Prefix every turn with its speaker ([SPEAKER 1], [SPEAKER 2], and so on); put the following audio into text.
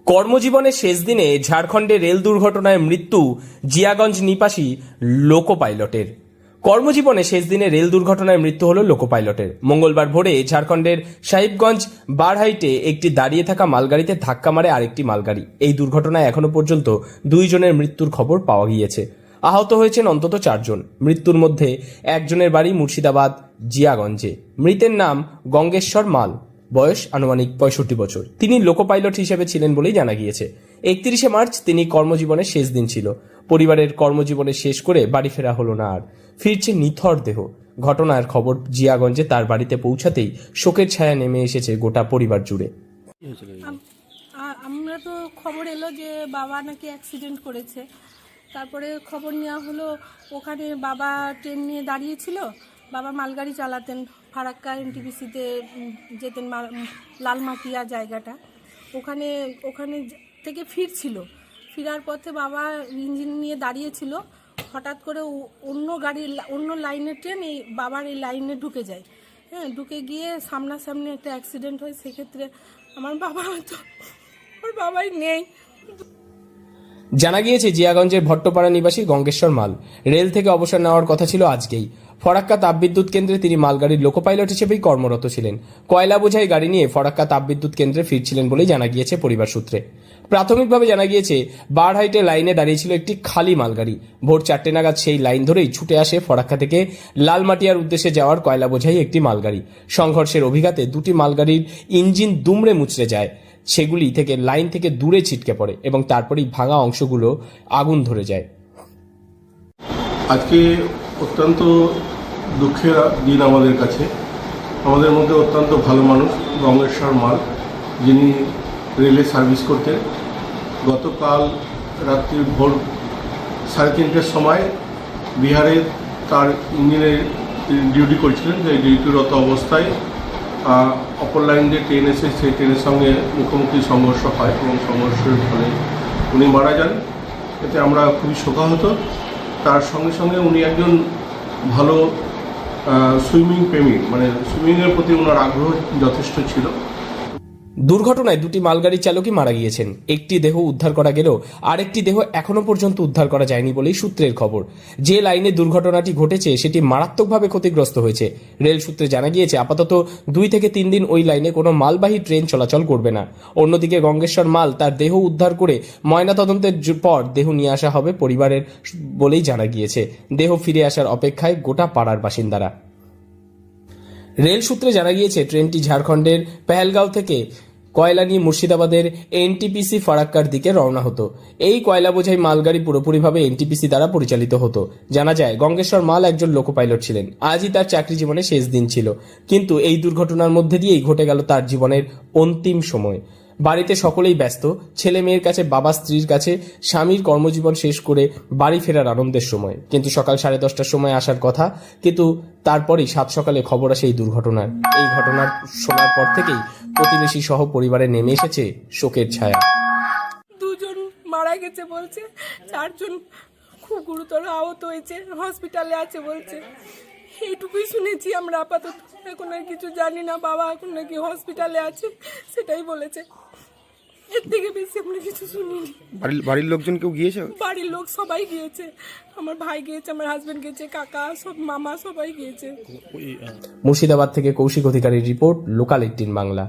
[SPEAKER 1] কর্মজীবনের শেষ দিনে ঝাড়খণ্ডে রেল দুর্ঘটনায় মৃত্যু জিয়াগঞ্জ নিবাসী লোকো পাইলটের। কর্মজীবনে শেষ দিনে রেল দুর্ঘটনায় মৃত্যু হল লোকো পাইলটের। মঙ্গলবার ভোরে ঝাড়খণ্ডের সাহিবগঞ্জ বারহাইটে একটি দাঁড়িয়ে থাকা মালগাড়িতে ধাক্কা মারে আরেকটি মালগাড়ি। এই দুর্ঘটনায় এখনো পর্যন্ত 2 জনের মৃত্যুর খবর পাওয়া গিয়েছে। আহত হয়েছেন অন্তত 4 জন। মৃত্যুর মধ্যে একজনের বাড়ি মুর্শিদাবাদ জিয়াগঞ্জে। মৃতের নাম গঙ্গেশ্বর মাল, বয়স আনুমানিক 65 বছর। তিনি লোকো পাইলট হিসেবে ছিলেন বলেই জানা গিয়েছে। 31শে মার্চ তিনি কর্মজীবনের শেষ দিন ছিল। পরিবারের কর্মজীবনে শেষ করে বাড়ি ফেরা হলো না আর। ফিরছে নিথর দেহ। ঘটনার খবর জিয়াগঞ্জে তার বাড়িতে পৌঁছাতেই শোকের ছায়া নেমে এসেছে গোটা পরিবার জুড়ে।
[SPEAKER 2] আমরা তো খবর এলো যে বাবা নাকি অ্যাক্সিডেন্ট করেছে। তারপরে খবর নেওয়া হলো, ওখানে বাবা ট্রেন নিয়ে দাঁড়িয়েছিল। বাবা মালগাড়ি চালাতেন, ফারাক্কা এনটিপিসিতে যেতেন, লালমাটিয়া জায়গাটা। ওখানে থেকে ফেরার পথে বাবা ইঞ্জিন নিয়ে দাঁড়িয়েছিল। হঠাৎ করে অন্য লাইনের ট্রেন এই বাবার এই লাইনে ঢুকে যায়। হ্যাঁ, ঢুকে গিয়ে সামনাসামনি একটা অ্যাক্সিডেন্ট হয়। সেক্ষেত্রে আমার বাবাই নেই।
[SPEAKER 1] জানা গিয়েছে জিয়াগঞ্জের ভট্টপাড়া নিবাসী গঙ্গেশ্বর মাল রেল থেকে অবসর নেওয়ার কথা ছিল আজকেই। ফরাক্কা তাপবিদ্যুৎ কেন্দ্রে তিনি মালগাড়ির লোকো পাইলট হিসেবেই কর্মরত ছিলেন। কয়লা বোঝাই গাড়ি নিয়ে ফরাক্কা তাপবিদ্যুৎ কেন্দ্রে ফিরছিলেন বলেই জানা গিয়েছে পরিবার সূত্রে। প্রাথমিকভাবে জানা গিয়েছে বারহাইটে লাইনে দাঁড়িয়েছিল একটি খালি মালগাড়ি। ভোর 4টে নাগাদ সেই লাইন ধরেই ছুটে আসে ফরাক্কা থেকে লালমাটিয়ার উদ্দেশ্যে যাওয়ার কয়লা বোঝাই একটি মালগাড়ি। সংঘর্ষের অভিঘাতে দুটি মালগাড়ির ইঞ্জিন দুমড়ে মুচড়ে যায়। সেগুলি থেকে লাইন থেকে দূরে ছিটকে পড়ে এবং তারপরেই ভাঙা অংশগুলো আগুন ধরে যায়।
[SPEAKER 3] আজকে অত্যন্ত দুঃখের দিন আমাদের কাছে। আমাদের মধ্যে অত্যন্ত ভালো মানুষ গঙ্গেশ্বর মাল, যিনি রেলে সার্ভিস করতেন। গতকাল রাত্রি ভোর 3:30টার সময় বিহারে তার ইঞ্জিনের ডিউটি করছিলেন। যে ডিউটিরত অবস্থায় অপর লাইন যে ট্রেন এসে সেই ট্রেনের সঙ্গে মুখোমুখি সংঘর্ষ হয় এবং সংঘর্ষের ফলে উনি মারা যান। এতে আমরা খুবই শোকাহত। তার সঙ্গে সঙ্গে উনি একজন ভালো সুইমিং প্রেমী, মানে সুইমিংয়ের প্রতি ওনার আগ্রহ যথেষ্ট ছিল।
[SPEAKER 1] দুর্ঘটনায় দুটি মালগাড়ির চালকই মারা গিয়েছেন। একটি দেহ উদ্ধার করা গেলেও আরেকটি দেহ এখনো পর্যন্ত উদ্ধার করা যায়নি বলেই সূত্রের খবর। যে লাইনে দুর্ঘটনাটি ঘটেছে সেটি মারাত্মকভাবে ক্ষতিগ্রস্ত হয়েছে। রেল সূত্রে জানা গিয়েছে আপাতত 2 থেকে 3 দিন ওই লাইনে কোনো মালবাহী ট্রেন চলাচল করবে না। অন্যদিকে গঙ্গেশ্বর মাল তার দেহ উদ্ধার করে ময়নাতদন্তের পর দেহ নিয়ে আসা হবে পরিবারের বলেই জানা গিয়েছে। দেহ ফিরে আসার অপেক্ষায় গোটা পাড়ার বাসিন্দারা। রেল সূত্রে জানা গিয়েছে ট্রেনটি ঝাড়খণ্ডের পেহেলগাঁও থেকে কয়লা নিয়ে মুর্শিদাবাদের এনটিপিসি ফারাক্কার দিকে রওনা হতো। এই কয়লা বোঝাই মালগাড়ি পুরোপুরিভাবে এনটিপিসি দ্বারা পরিচালিত হতো। জানা যায় গঙ্গেশ্বর মাল একজন লোকো পাইলট ছিলেন। আজই তার চাকরি জীবনের শেষ দিন ছিল, কিন্তু এই দুর্ঘটনার মধ্যে দিয়েই ঘটে গেল তার জীবনের অন্তিম সময়। বাড়িতে সকলেই ব্যস্ত, ছেলে মেয়ের কাছে, বাবা স্ত্রীর কাছে স্বামীর কর্মজীবন শেষ করে বাড়ি ফেরার আনন্দের সময়। কিন্তু সকাল 10:30টার সময় আসার কথা, কিন্তু তারপরেই 7 সকালে খবর আসে এই দুর্ঘটনার। এই ঘটনার শোনার পর থেকেই প্রতিবেশী সহ পরিবারে নেমে এসেছে শোকের ছায়া।
[SPEAKER 2] 2 জন মারা গেছে বলছে, 4 জন খুব গুরুতর আহত হয়েছে, হসপিটালে আছে বলছে। এইটুকুই শুনেছি আমরা আপাতত, এখন আর কিছু জানি না। বাবা এখন নাকি হসপিটালে আছে, সেটাই বলেছে। এর থেকে বেশি আমরা কিছু শুনিনি।
[SPEAKER 4] বাড়ির লোকজন কেউ গিয়েছে?
[SPEAKER 2] বাড়ির লোক সবাই গিয়েছে, আমার ভাই গিয়েছে, আমার হাজবেন্ড গিয়েছে, কাকা, সব মামা সবাই গিয়েছে।
[SPEAKER 1] মুর্শিদাবাদ থেকে কৌশিক অধিকারীর রিপোর্ট, লোকাল 18 বাংলা।